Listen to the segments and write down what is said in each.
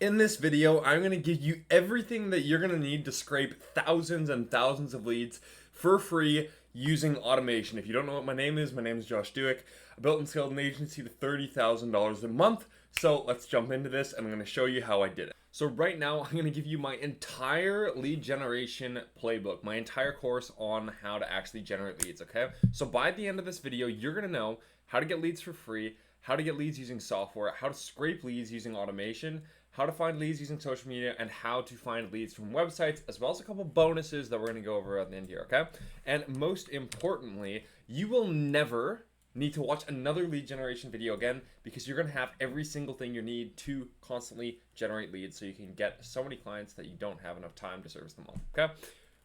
In this video, I'm going to give you everything that you're going to need to scrape thousands and thousands of leads for free using automation. If you don't know what my name is Josh Duick. I built and scaled an agency to $30,000 a month. So let's jump into this and I'm going to show you how I did it. So right now, I'm going to give you my entire lead generation playbook, my entire course on how to actually generate leads, okay? So by the end of this video, you're going to know how to get leads for free, how to get leads using software, how to scrape leads using automation, how to find leads using social media, and how to find leads from websites, as well as a couple bonuses that we're going to go over at the end here, okay? And most importantly, you will never need to watch another lead generation video again because you're going to have every single thing you need to constantly generate leads so you can get so many clients that you don't have enough time to service them all, okay?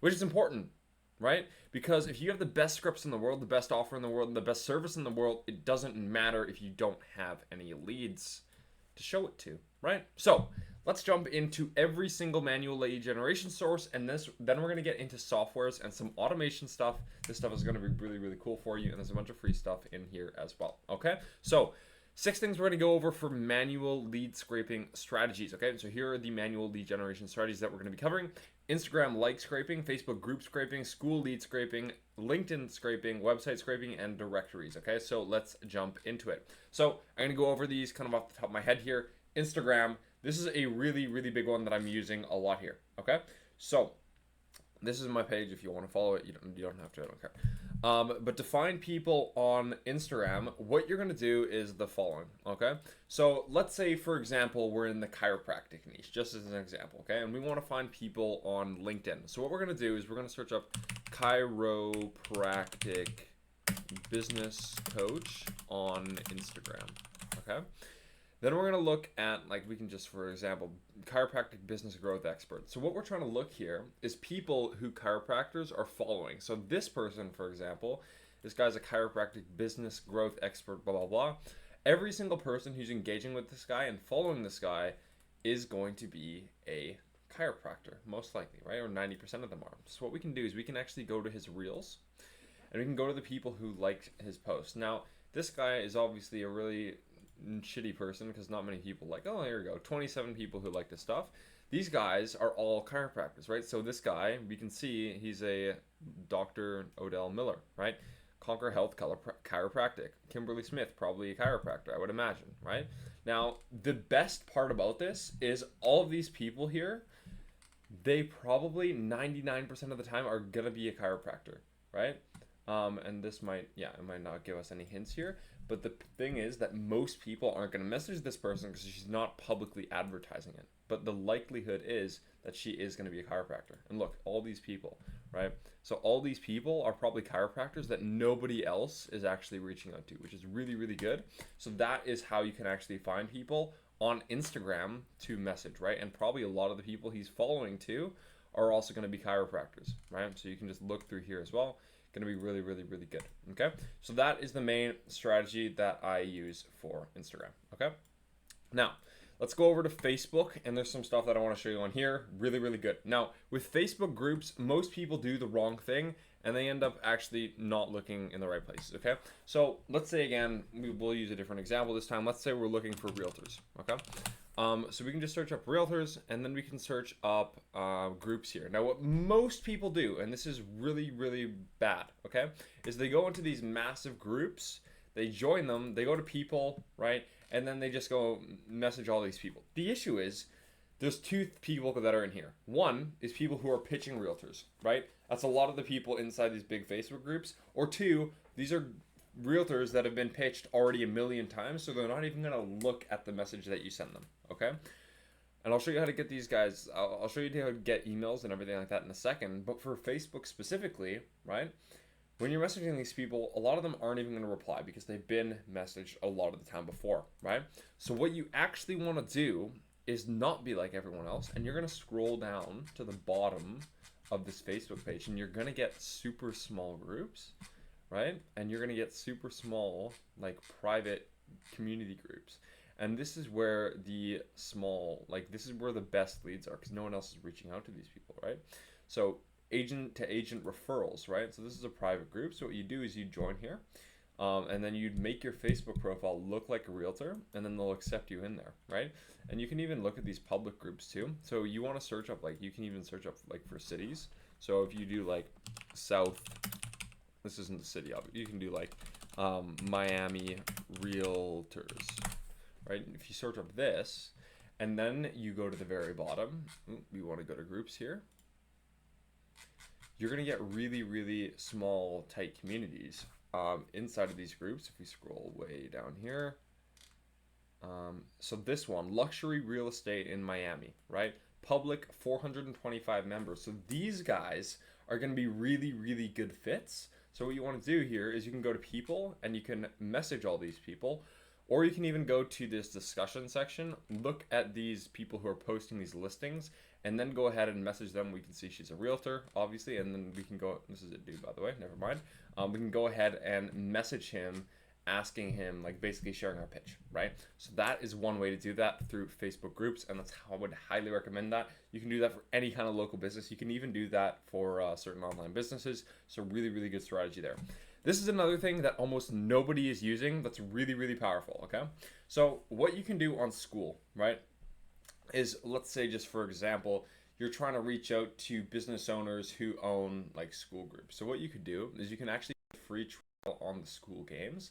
Which is important, right? Because if you have the best scripts in the world, the best offer in the world, and the best service in the world, it doesn't matter if you don't have any leads to show it to, right? So let's jump into every single manual lead generation source, and then we're going to get into softwares and some automation stuff. This stuff is going to be really, really cool for you, and there's a bunch of free stuff in here as well, okay? So 6 things we're going to go over for manual lead scraping strategies, okay? So here are the manual lead generation strategies that we're going to be covering. Instagram like scraping, Facebook group scraping, school lead scraping, LinkedIn scraping, website scraping, and directories, okay? So let's jump into it. So I'm going to go over these kind of off the top of my head here. Instagram, this is a really, really big one that I'm using a lot here, okay? So this is my page. If you want to follow it, you don't have to, I don't care. But to find people on Instagram, what you're going to do is the following, okay? So let's say, for example, we're in the chiropractic niche, just as an example, okay? And we want to find people on LinkedIn. So what we're going to do is we're going to search up chiropractic business coach on Instagram, okay? Then we're going to look at, like, we can just, for example, chiropractic business growth expert. So what we're trying to look here is people who chiropractors are following. So this person, for example, this guy's a chiropractic business growth expert, blah, blah, blah. Every single person who's engaging with this guy and following this guy is going to be a chiropractor, most likely, right? Or 90% of them are. So what we can do is we can actually go to his reels and we can go to the people who liked his post. Now, this guy is obviously a really shitty person because not many people like, oh, here we go, 27 people who like this stuff. These guys are all chiropractors, right? So this guy, we can see he's a Dr. Odell Miller, right? Conquer Health Chiropractic. Kimberly Smith, probably a chiropractor, I would imagine, right? Now, the best part about this is all of these people here, they probably 99% of the time are gonna be a chiropractor, right? And this might, it might not give us any hints here, but the thing is that most people aren't going to message this person because she's not publicly advertising it. But the likelihood is that she is going to be a chiropractor. And look, all these people, right? So all these people are probably chiropractors that nobody else is actually reaching out to, which is really, really good. So that is how you can actually find people on Instagram to message, right? And probably a lot of the people he's following too are also going to be chiropractors, right? So you can just look through here as well. Going to be really, really, really good, okay? So that is the main strategy that I use for Instagram, okay? Now, let's go over to Facebook, and there's some stuff that I want to show you on here. Really, really good. Now, with Facebook groups, most people do the wrong thing, and they end up actually not looking in the right places, okay? So let's say, again, we'll use a different example this time. Let's say we're looking for realtors, okay? So we can just search up realtors, and then we can search up groups here. Now, what most people do, and this is really, really bad, okay, is they go into these massive groups, they join them, they go to people, right, and then they just go message all these people. The issue is there's 2 people that are in here. One is people who are pitching realtors, right? That's a lot of the people inside these big Facebook groups. Or 2, these are realtors that have been pitched already a million times, so they're not even going to look at the message that you send them, okay? And I'll show you how to get these guys, I'll show you how to get emails and everything like that in a second, but for Facebook specifically, right, when you're messaging these people, a lot of them aren't even going to reply because they've been messaged a lot of the time before, right? So what you actually want to do is not be like everyone else, and you're going to scroll down to the bottom of this Facebook page, and you're going to get super small groups, right? And you're going to get super small, like, private community groups. And this is where the small, like, this is where the best leads are because no one else is reaching out to these people, right? So agent to agent referrals, right? So this is a private group. So what you do is you join here. And then you'd make your Facebook profile look like a realtor, and then they'll accept you in there, right? And you can even look at these public groups too. So you want to search up, like, you can even search up like for cities. So if you do like South, this isn't the city, you can do like Miami realtors, right? If you search up this, and then you go to the very bottom, we want to go to groups here. You're going to get really, really small, tight communities inside of these groups. If we scroll way down here. So this one, luxury real estate in Miami, right? Public, 425 members. So these guys are going to be really, really good fits. So what you want to do here is you can go to people and you can message all these people, or you can even go to this discussion section, look at these people who are posting these listings, and then go ahead and message them. We can see she's a realtor, obviously, and then we can go, this is a dude, by the way, never mind. We can go ahead and message him, asking him, like, basically sharing our pitch, right? So that is one way to do that, through Facebook groups, and that's how I would highly recommend that. You can do that for any kind of local business. You can even do that for certain online businesses. So really, really good strategy there. This is another thing that almost nobody is using that's really, really powerful, okay? So what you can do on school, right, is, let's say, just for example, you're trying to reach out to business owners who own like school groups. So what you could do is you can actually get a free trial on the school games.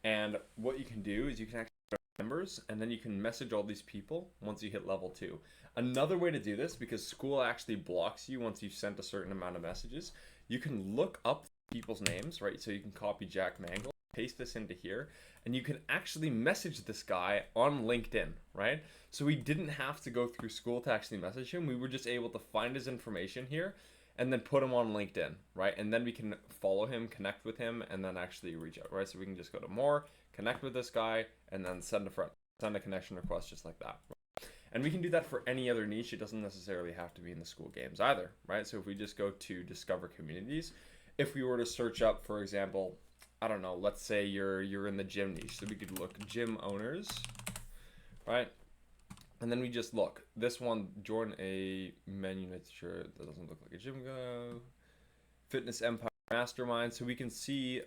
And what you can do is you can actually go to members, and then you can message all these people once you hit level 2. Another way to do this, because school actually blocks you once you've sent a certain amount of messages, you can look up people's names, right? So you can copy Jack Mangle, paste this into here, and you can actually message this guy on LinkedIn, right? So we didn't have to go through school to actually message him. We were just able to find his information here and then put him on LinkedIn, right? And then we can follow him, connect with him, and then actually reach out, right? So we can just go to more, connect with this guy, and then send a connection request just like that. Right? And we can do that for any other niche. It doesn't necessarily have to be in the school games either, right? So if we just go to discover communities, if we were to search up, for example, I don't know, let's say you're in the gym niche. So we could look gym owners, right? And then we just look. This one, join a menu. Make sure that doesn't look like a gym go. Fitness Empire Mastermind. So we can see,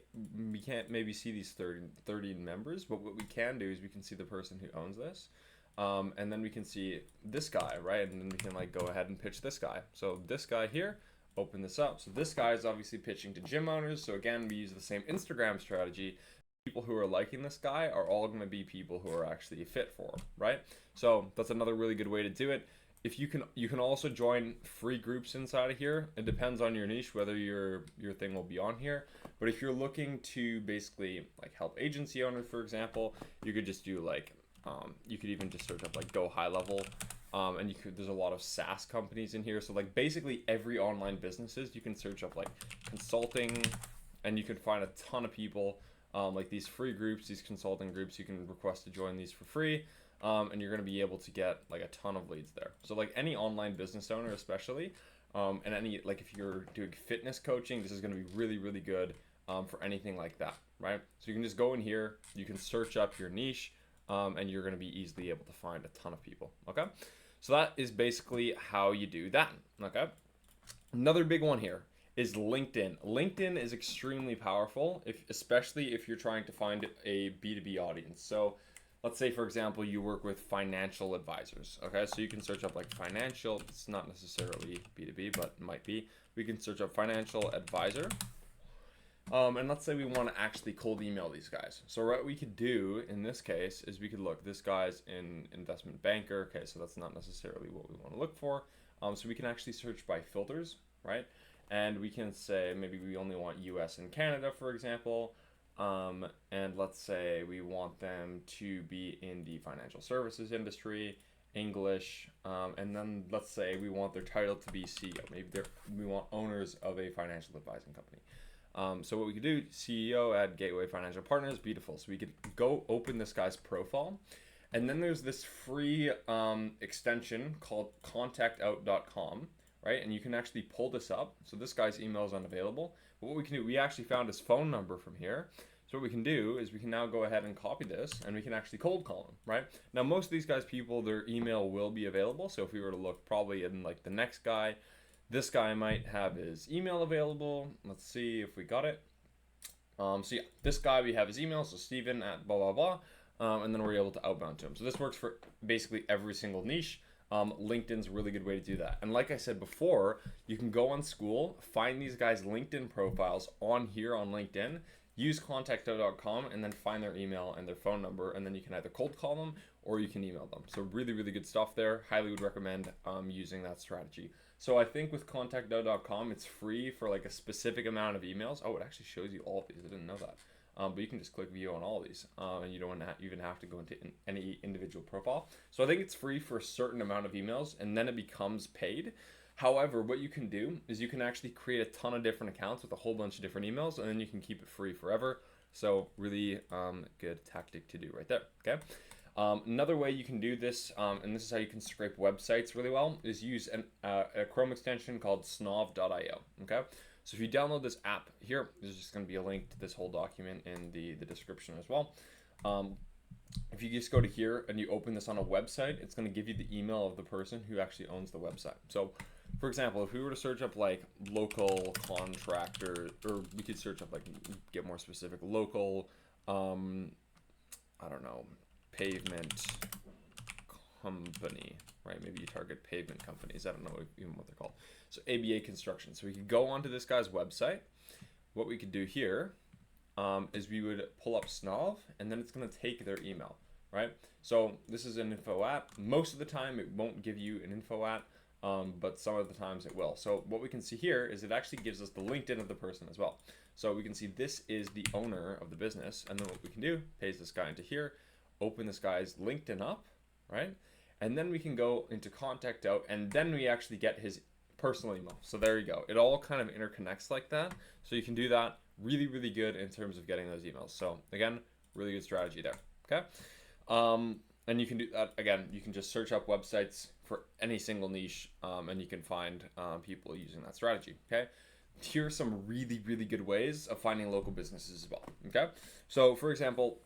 we can't maybe see these 30 members, but what we can do is we can see the person who owns this. And then we can see this guy, right? And then we can like go ahead and pitch this guy. So this guy here, open this up. So this guy is obviously pitching to gym owners. So again, we use the same Instagram strategy. People who are liking this guy are all going to be people who are actually fit for him, right? So that's another really good way to do it. If you can also join free groups inside of here. It depends on your niche whether your thing will be on here. But if you're looking to basically like help agency owners, for example, you could just do like you could even just search up like go high level. And there's a lot of SaaS companies in here. So like basically every online businesses, you can search up like consulting, and you can find a ton of people. Like these free groups, these consulting groups, you can request to join these for free, and you're going to be able to get like a ton of leads there. So like any online business owner especially, and any, like if you're doing fitness coaching, this is going to be really, really good for anything like that, right? So you can just go in here, you can search up your niche, and you're going to be easily able to find a ton of people, okay? So that is basically how you do that, okay? Another big one here is LinkedIn. LinkedIn is extremely powerful, especially if you're trying to find a B2B audience. So let's say, for example, you work with financial advisors. Okay, so you can search up like financial. It's not necessarily B2B, but it might be. We can search up financial advisor. And let's say we want to actually cold email these guys. So what we could do in this case is we could look, this guy's an investment banker. Okay, so that's not necessarily what we want to look for. So we can actually search by filters, right? And we can say maybe we only want US and Canada, for example. And let's say we want them to be in the financial services industry, English, and then let's say we want their title to be CEO. Maybe we want owners of a financial advising company. So what we could do, CEO at Gateway Financial Partners, beautiful. So we could go open this guy's profile. And then there's this free extension called contactout.com, right? And you can actually pull this up. So this guy's email is unavailable. But what we can do, we actually found his phone number from here. So what we can do is we can now go ahead and copy this, and we can actually cold call him, right? Now, most of these guys, their email will be available. So if we were to look probably in like the next guy, this guy might have his email available. Let's see if we got it. So yeah, this guy, we have his email, so Steven at blah blah blah, and then we're able to outbound to him. So this works for basically every single niche. LinkedIn's a really good way to do that. And like I said before, you can go on School, find these guys' LinkedIn profiles on here on LinkedIn, use contacto.com, and then find their email and their phone number, and then you can either cold call them or you can email them. So really, really good stuff there. Highly would recommend using that strategy. So I think with contacto.com, it's free for like a specific amount of emails. Oh, it actually shows you all of these. I didn't know that. But you can just click view on all of these, and you don't even have to go into any individual profile. So I think it's free for a certain amount of emails, and then it becomes paid. However, what you can do is you can actually create a ton of different accounts with a whole bunch of different emails, and then you can keep it free forever. So really good tactic to do right there. Okay. Another way you can do this, and this is how you can scrape websites really well, is use a Chrome extension called snov.io. Okay. So if you download this app here, there's just going to be a link to this whole document in the description as well. If you just go to here and you open this on a website, it's going to give you the email of the person who actually owns the website. So for example, if we were to search up like local contractor, or we could search up like, get more specific, local, I don't know, pavement company, right? Maybe you target pavement companies. I don't know even what they're called. So ABA Construction. So we could go onto this guy's website. What we could do here is we would pull up Snov, and then it's going to take their email, right? So this is an info at. Most of the time, it won't give you an info at, but some of the times it will. So what we can see here is it actually gives us the LinkedIn of the person as well. So we can see this is the owner of the business, and then what we can do, paste this guy into here, open this guy's LinkedIn up, right? And then we can go into contact out, and then we actually get his personal email. So there you go. It all kind of interconnects like that. So you can do that really, really good in terms of getting those emails. So again, really good strategy there. Okay. And you can do that again. You can just search up websites for any single niche, and you can find people using that strategy. Okay. Here are some really, really good ways of finding local businesses as well. Okay. So for example,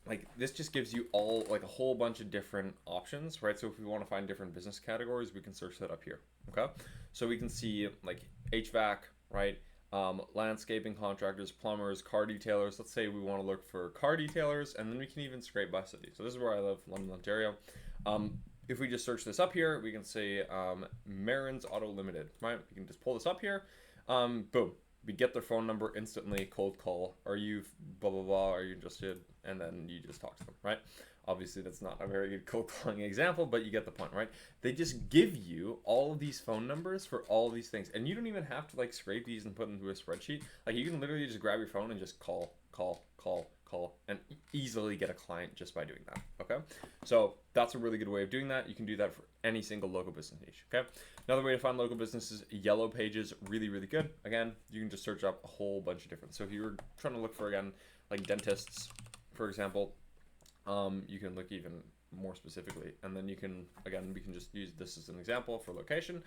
like this just gives you all like a whole bunch of different options, right? So if we want to find different business categories, we can search that up here. Okay. So we can see like HVAC, right? Landscaping contractors, plumbers, car detailers. Let's say we want to look for car detailers, and then we can even scrape by city. So this is where I live, London, Ontario. If we just search this up here, we can say Marin's Auto Limited, right? We can just pull this up here. Boom. We get their phone number instantly, cold call. Are you blah, blah, blah? Are you interested? And then you just talk to them, right? Obviously, that's not a very good cold calling example, but you get the point, right? They just give you all of these phone numbers for all of these things. And you don't even have to like scrape these and put them into a spreadsheet. Like you can literally just grab your phone and just call, and easily get a client just by doing that, okay? So that's a really good way of doing that. You can do that for any single local business niche, okay? Another way to find local businesses, Yellow Pages, really, really good. Again, you can just search up a whole bunch of different. So if you're trying to look for, again, like dentists, for example, you can look even more specifically. And then you can, again, we can just use this as an example for location.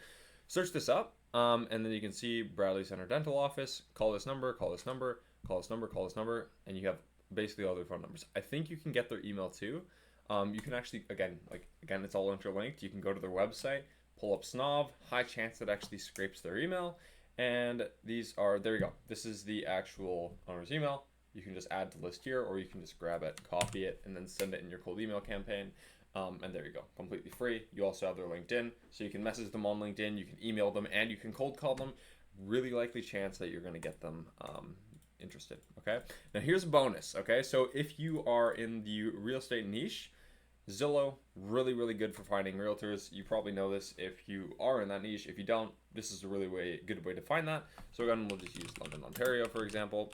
Search this up, and then you can see Bradley Center Dental Office, call this number, call this number, call this number, call this number, and you have basically all their phone numbers. I think you can get their email too. You can actually, again, it's all interlinked. You can go to their website, pull up Snov, high chance it actually scrapes their email. And these are, there you go. This is the actual owner's email. You can just add to list here, or you can just grab it, copy it, and then send it in your cold email campaign. And there you go, completely free. You also have their LinkedIn, so you can message them on LinkedIn, you can email them, and you can cold call them. Really likely chance that you're going to get them interested, okay? Now here's a bonus, okay? So if you are in the real estate niche, Zillow, really, really good for finding realtors. You probably know this if you are in that niche. If you don't, this is a really good way to find that. So again, we'll just use London, Ontario, for example.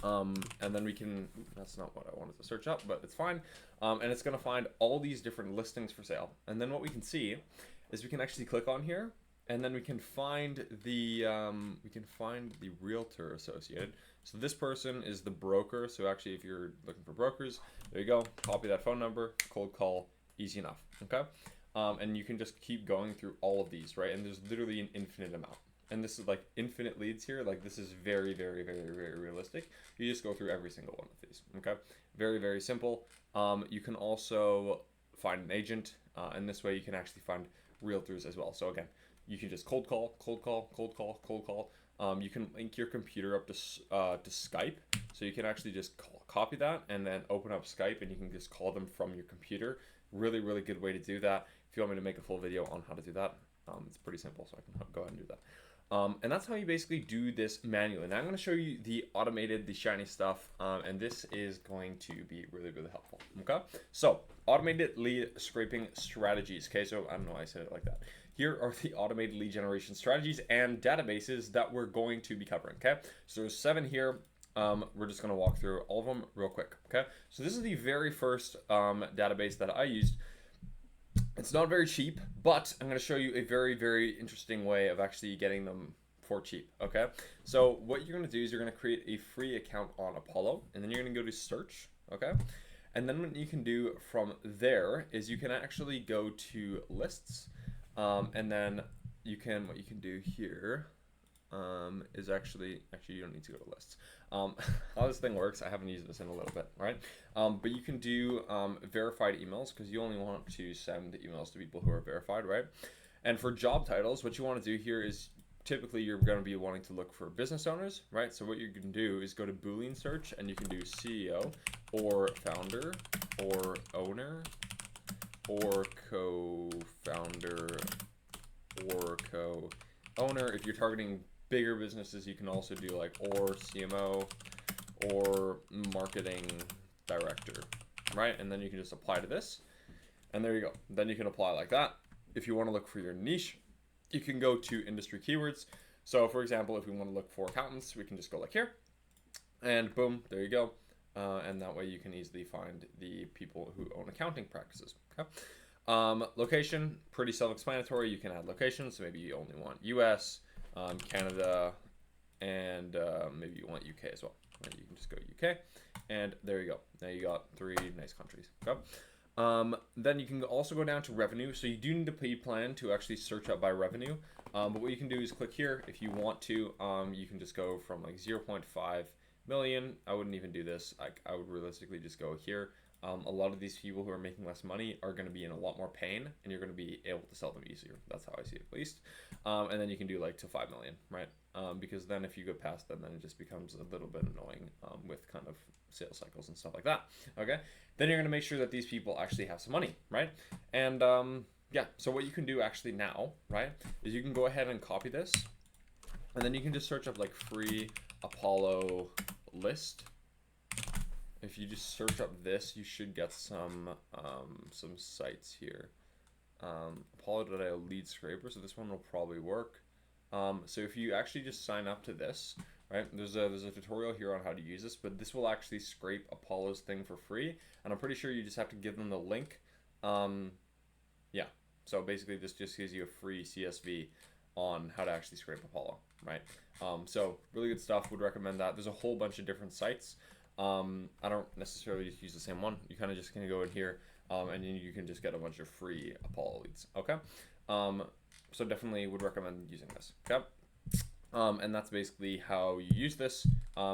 And then we can, that's not what I wanted to search up, but it's fine. And it's going to find all these different listings for sale. And then what we can see is we can actually click on here, and then we can find the realtor associated. So this person is the broker. So actually, if you're looking for brokers, there you go. Copy that phone number, cold call, easy enough. Okay. And you can just keep going through all of these, right? And there's literally an infinite amount. And this is like infinite leads here. Like this is very, very, very, very realistic. You just go through every single one of these. Okay. Very, very simple. You can also find an agent, and this way you can actually find realtors as well. So again, you can just cold call, You can link your computer up to Skype, so you can actually just copy that and then open up Skype, and you can just call them from your computer. Really, really good way to do that. If you want me to make a full video on how to do that, it's pretty simple, so I can go ahead and do that. And that's how you basically do this manually. Now I'm going to show you the automated, the shiny stuff, and this is going to be really, really helpful. Okay, so automated lead scraping strategies. Okay, so I don't know why I said it like that. Here are the automated lead generation strategies and databases that we're going to be covering. Okay, so there's 7 here. We're just going to walk through all of them real quick. Okay, so this is the very first database that I used. It's not very cheap, but I'm going to show you a very, very interesting way of actually getting them for cheap. Okay, so what you're going to do is you're going to create a free account on Apollo, and then you're going to go to search. Okay, and then what you can do from there is you can actually go to lists, and then what you can do here is actually you don't need to go to lists. How this thing works, I haven't used this in a little bit, right? But you can do verified emails, because you only want to send emails to people who are verified, right? And for job titles, what you want to do here is typically you're going to be wanting to look for business owners, right? So what you can do is go to Boolean search, and you can do CEO or founder or owner or co-founder or co-owner. If you're targeting bigger businesses, you can also do like or CMO or marketing director, right? And then you can just apply to this, and there you go. Then you can apply like that. If you want to look for your niche, you can go to industry keywords. So for example, if we want to look for accountants, we can just go like here, and boom, there you go. And that way you can easily find the people who own accounting practices. Okay. Location, pretty self-explanatory. You can add locations, so maybe you only want US, Canada, and maybe you want UK as well. Right? You can just go UK, and there you go. Now you got 3 nice countries. Okay. Then you can also go down to revenue. So you do need a paid plan to actually search up by revenue. But what you can do is click here. If you want to, you can just go from like 0.5 million. I wouldn't even do this. I would realistically just go here. A lot of these people who are making less money are going to be in a lot more pain, and you're going to be able to sell them easier. That's how I see it, at least. And then you can do like to 5 million, right? Because then if you go past them, then it just becomes a little bit annoying with kind of sales cycles and stuff like that. Okay. Then you're going to make sure that these people actually have some money, right? And yeah, so what you can do actually now, right, is you can go ahead and copy this, and then you can just search up like free Apollo list. If you just search up this, you should get some sites here. Apollo.io lead scraper, so this one will probably work. So if you actually just sign up to this, right, there's a tutorial here on how to use this, but this will actually scrape Apollo's thing for free, and I'm pretty sure you just have to give them the link. Yeah, so basically this just gives you a free CSV on how to actually scrape Apollo, right? So really good stuff, would recommend that. There's a whole bunch of different sites. I don't necessarily just use the same one. You kind of just gonna go in here, and then you can just get a bunch of free Apollo leads. Okay, so definitely would recommend using this. Okay, and that's basically how you use this.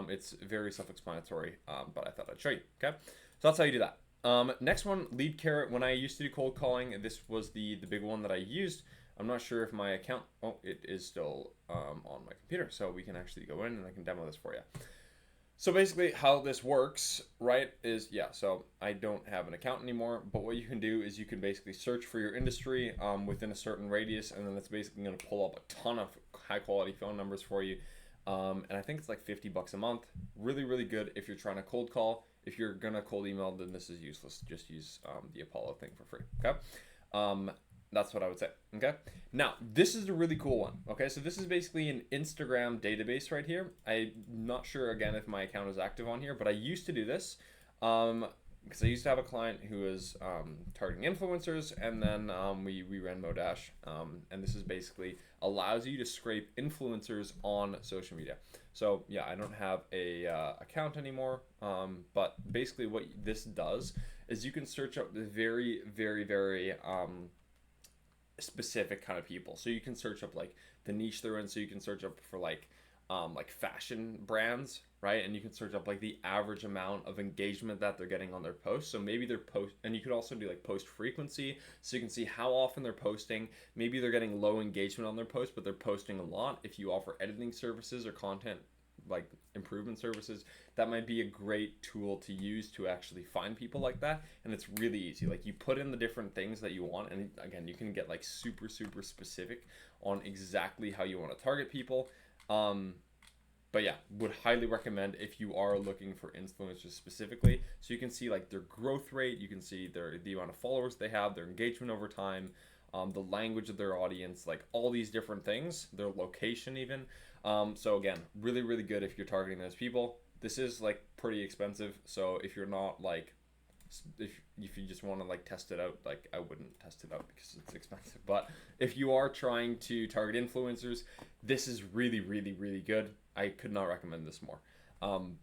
It's very self-explanatory, but I thought I'd show you. Okay, so that's how you do that. Next one, lead carrot. When I used to do cold calling, this was the big one that I used. I'm not sure if my account. Oh, it is still on my computer, so we can actually go in and I can demo this for you. So basically how this works, right, is, yeah, so I don't have an account anymore, but what you can do is you can basically search for your industry within a certain radius, and then it's basically going to pull up a ton of high quality phone numbers for you. And I think it's like $50 a month. Really, really good if you're trying to cold call. If you're going to cold email, then this is useless. Just use the Apollo thing for free, okay? That's what I would say. Okay. Now, this is a really cool one. Okay. So this is basically an Instagram database right here. I'm not sure again if my account is active on here, but I used to do this because I used to have a client who was targeting influencers, and then we ran Modash. And this is basically allows you to scrape influencers on social media. So yeah, I don't have a account anymore. But basically what this does is you can search up the very, very, very specific kind of people. So you can search up like the niche they're in. So you can search up for like like fashion brands, right? And you can search up like the average amount of engagement that they're getting on their posts. So maybe they're and you could also do like post frequency, so you can see how often they're posting. Maybe they're getting low engagement on their posts, but they're posting a lot. If you offer editing services or content like improvement services, that might be a great tool to use to actually find people like that. And it's really easy. Like you put in the different things that you want, and again, you can get like super specific on exactly how you want to target people. But yeah, would highly recommend if you are looking for influencers specifically. So you can see like their growth rate, you can see the amount of followers they have, their engagement over time, the language of their audience, like all these different things, their location even. So again, really good if you're targeting those people. This is like pretty expensive, so if you're not like, if you just want to like test it out, like I wouldn't test it out because it's expensive. But if you are trying to target influencers, this is really good. I could not recommend this more.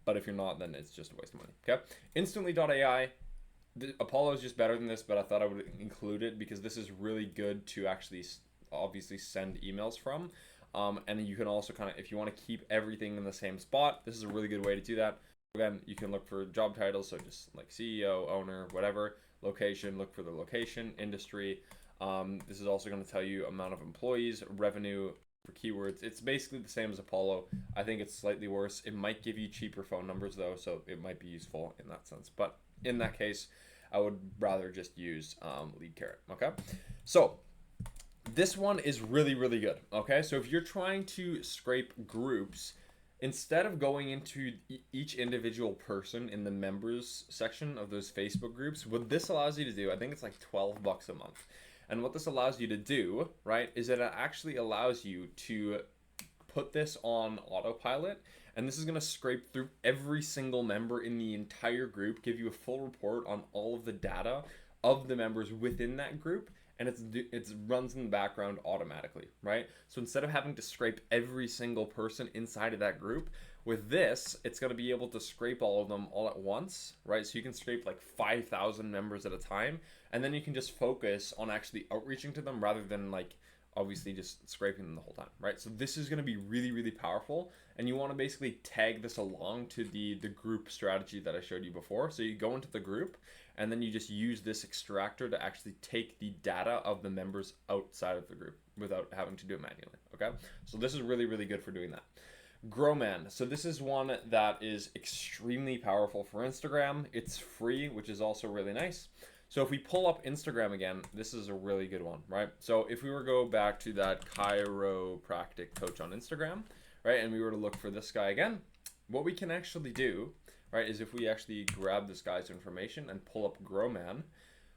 But if you're not, then it's just a waste of money. Okay, Instantly.ai. Apollo is just better than this, but I thought I would include it because this is really good to actually obviously send emails from. And you can also kind of, if you want to keep everything in the same spot, this is a really good way to do that. Again, you can look for job titles, so just like CEO, owner, whatever, location, look for the location, industry. This is also going to tell you amount of employees, revenue for keywords. It's basically the same as Apollo. I think it's slightly worse. It might give you cheaper phone numbers though, so it might be useful in that sense. But in that case, I would rather just use Lead Carrot. Okay, so this one is really good. Okay, so if you're trying to scrape groups, instead of going into each individual person in the members section of those Facebook groups, what this allows you to do, I think it's like $12 a month. And what this allows you to do, right, is that it actually allows you to put this on autopilot, and this is going to scrape through every single member in the entire group, give you a full report on all of the data of the members within that group, and it runs in the background automatically, right? So instead of having to scrape every single person inside of that group, with this, it's going to be able to scrape all of them all at once, right? So you can scrape like 5,000 members at a time, and then you can just focus on actually outreaching to them rather than like obviously just scraping them the whole time, right? So this is going to be really powerful, and you want to basically tag this along to the group strategy that I showed you before. So you go into the group, and then you just use this extractor to actually take the data of the members outside of the group without having to do it manually. Okay, so this is really good for doing that. Growman. So this is one that is extremely powerful for Instagram. It's free, which is also really nice. So if we pull up Instagram again, this is a really good one, right? So if we were to go back to that chiropractic coach on Instagram, right, and we were to look for this guy again, what we can actually do, right, is if we actually grab this guy's information and pull up Growman,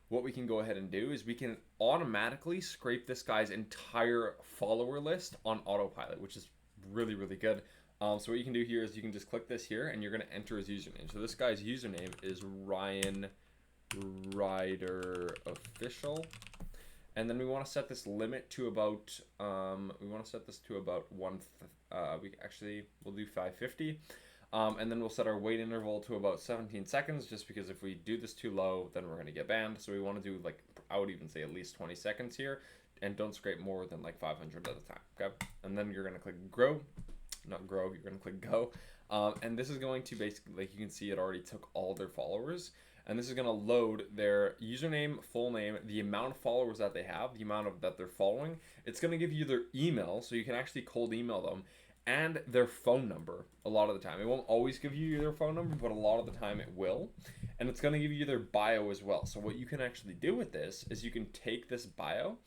what we can go ahead and do is we can automatically scrape this guy's entire follower list on autopilot, which is really good. So what you can do here is you can just click this here, and you're going to enter his username. So this guy's username is Ryan Ryder Official, and then we want to set this limit to about we'll do 550, and then we'll set our wait interval to about 17 seconds, just because if we do this too low, then we're going to get banned. So we want to do, like, I would even say at least 20 seconds here, and don't scrape more than like 500 at a time. Okay, and then you're going to click you're going to click go, and this is going to basically, like you can see, it already took all their followers, and this is going to load their username, full name, the amount of followers that they have, the amount of that they're following. It's going to give you their email, so you can actually cold email them, and their phone number a lot of the time. It won't always give you their phone number, but a lot of the time it will. And it's going to give you their bio as well. So what you can actually do with this is you can take this bio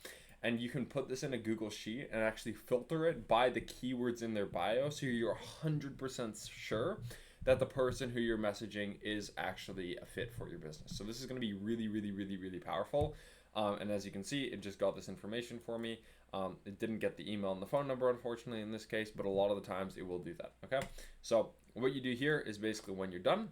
and you can put this in a Google Sheet and actually filter it by the keywords in their bio, so you're 100% sure that the person who you're messaging is actually a fit for your business. So this is going to be really powerful. And as you can see, it just got this information for me. It didn't get the email and the phone number, unfortunately, in this case, but a lot of the times it will do that. Okay, so what you do here is basically when you're done,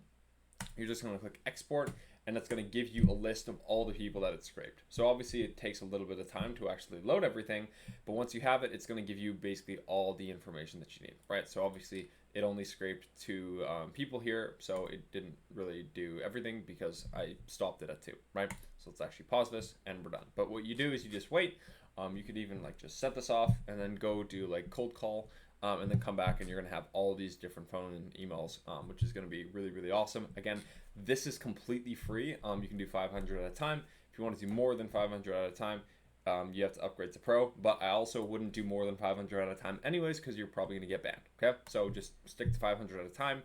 you're just going to click export, and it's going to give you a list of all the people that it's scraped. So obviously it takes a little bit of time to actually load everything, but once you have it, it's going to give you basically all the information that you need, right? So obviously it only scraped 2 people here, so it didn't really do everything because I stopped it at 2, right? So let's actually pause this and we're done. But what you do is you just wait. You could even like just set this off and then go do like cold call and then come back and you're going to have all these different phone and emails, which is going to be really, really awesome. Again, this is completely free. You can do 500 at a time. If you want to do more than 500 at a time, you have to upgrade to Pro, but I also wouldn't do more than 500 at a time anyways, because you're probably going to get banned. Okay, so just stick to 500 at a time,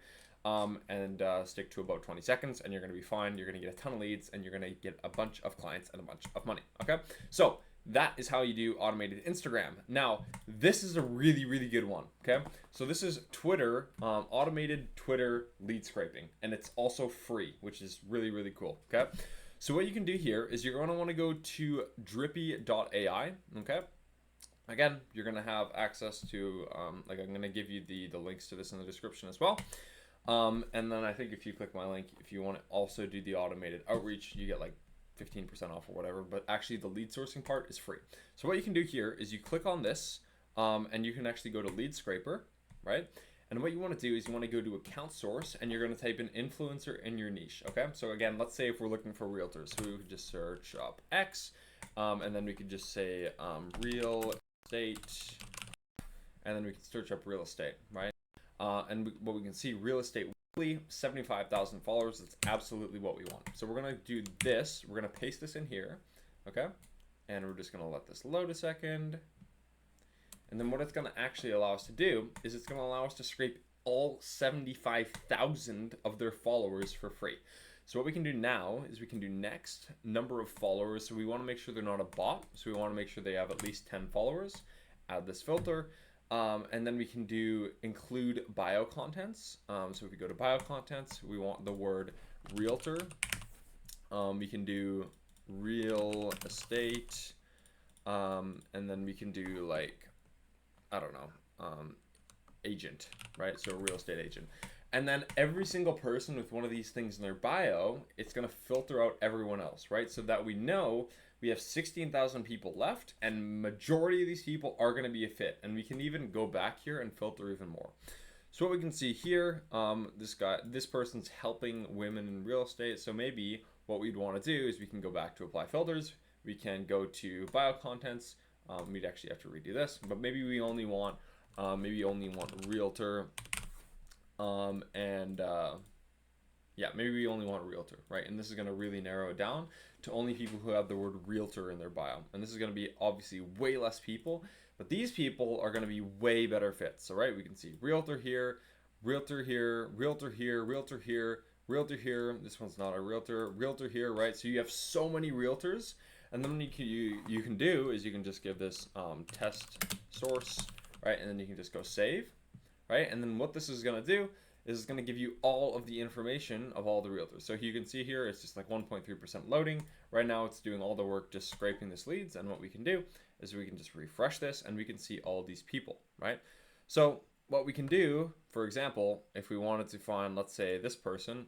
and stick to about 20 seconds, and you're going to be fine. You're going to get a ton of leads, and you're going to get a bunch of clients and a bunch of money. Okay, so that is how you do automated Instagram. Now, this is a really, really good one. Okay, so this is Twitter, automated Twitter lead scraping, and it's also free, which is really, really cool. Okay. So what you can do here is you're going to want to go to drippy.ai, okay? Again, you're going to have access to, like I'm going to give you the links to this in the description as well. And then I think if you click my link, if you want to also do the automated outreach, you get like 15% off or whatever, but actually the lead sourcing part is free. So what you can do here is you click on this, and you can actually go to lead scraper, right? And what you want to do is you want to go to account source, and you're going to type in influencer in your niche. Okay. So again, let's say if we're looking for realtors, so we could just search up X, and then we could just say real estate, and then we can search up real estate, right? What we can see, real estate weekly, 75,000 followers. That's absolutely what we want. So we're going to do this. We're going to paste this in here. Okay. And we're just going to let this load a second. And then what it's going to actually allow us to do is it's going to allow us to scrape all 75,000 of their followers for free. So what we can do now is we can do next, number of followers. So we want to make sure they're not a bot. So we want to make sure they have at least 10 followers. Add this filter. And then we can do include bio contents. So if we go to bio contents, we want the word realtor. We can do real estate. And then we can do like, I don't know, agent, right? So a real estate agent. And then every single person with one of these things in their bio, it's going to filter out everyone else, right? So that we know we have 16,000 people left, and majority of these people are going to be a fit. And we can even go back here and filter even more. So what we can see here, this person's helping women in real estate. So maybe what we'd want to do is we can go back to apply filters. We can go to bio contents. We'd actually have to redo this, but maybe we only want realtor, yeah, maybe we only want a realtor, right? And this is going to really narrow it down to only people who have the word realtor in their bio. And this is going to be obviously way less people, but these people are going to be way better fits. So, right, we can see realtor here, realtor here, realtor here, realtor here, realtor here. This one's not a realtor, realtor here, right? So you have so many realtors. And then what you can do is you can just give this test source, right? And then you can just go save, right? And then what this is going to do is it's going to give you all of the information of all the realtors. So you can see here, it's just like 1.3% loading. Right now it's doing all the work just scraping this leads. And what we can do is we can just refresh this and we can see all these people, right? So what we can do, for example, if we wanted to find, let's say this person,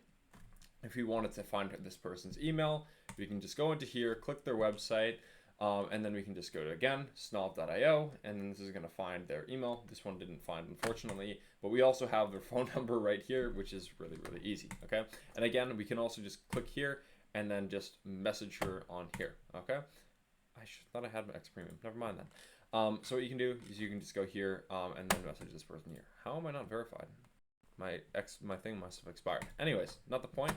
if we wanted to find this person's email, we can just go into here, click their website, and then we can just go to, again, snob.io, and then this is going to find their email. This one didn't find, unfortunately, but we also have their phone number right here, which is really, really easy, okay? And again, we can also just click here and then just message her on here, okay? Thought I had my X Premium. Never mind then. So what you can do is you can just go here and then message this person here. How am I not verified? My thing must have expired. Anyways, not the point.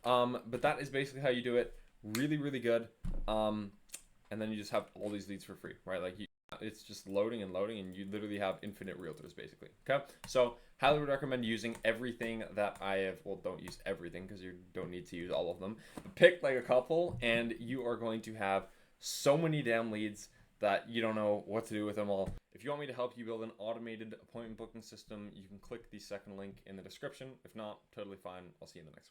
But that is basically how you do it. Really, really good. And then you just have all these leads for free, right? Like it's just loading and loading, and you literally have infinite realtors basically. Okay, so highly would recommend using everything that I have. Well, don't use everything because you don't need to use all of them. Pick like a couple, and you are going to have so many damn leads that you don't know what to do with them all. If you want me to help you build an automated appointment booking system, you can click the second link in the description. If not, totally fine. I'll see you in the next one.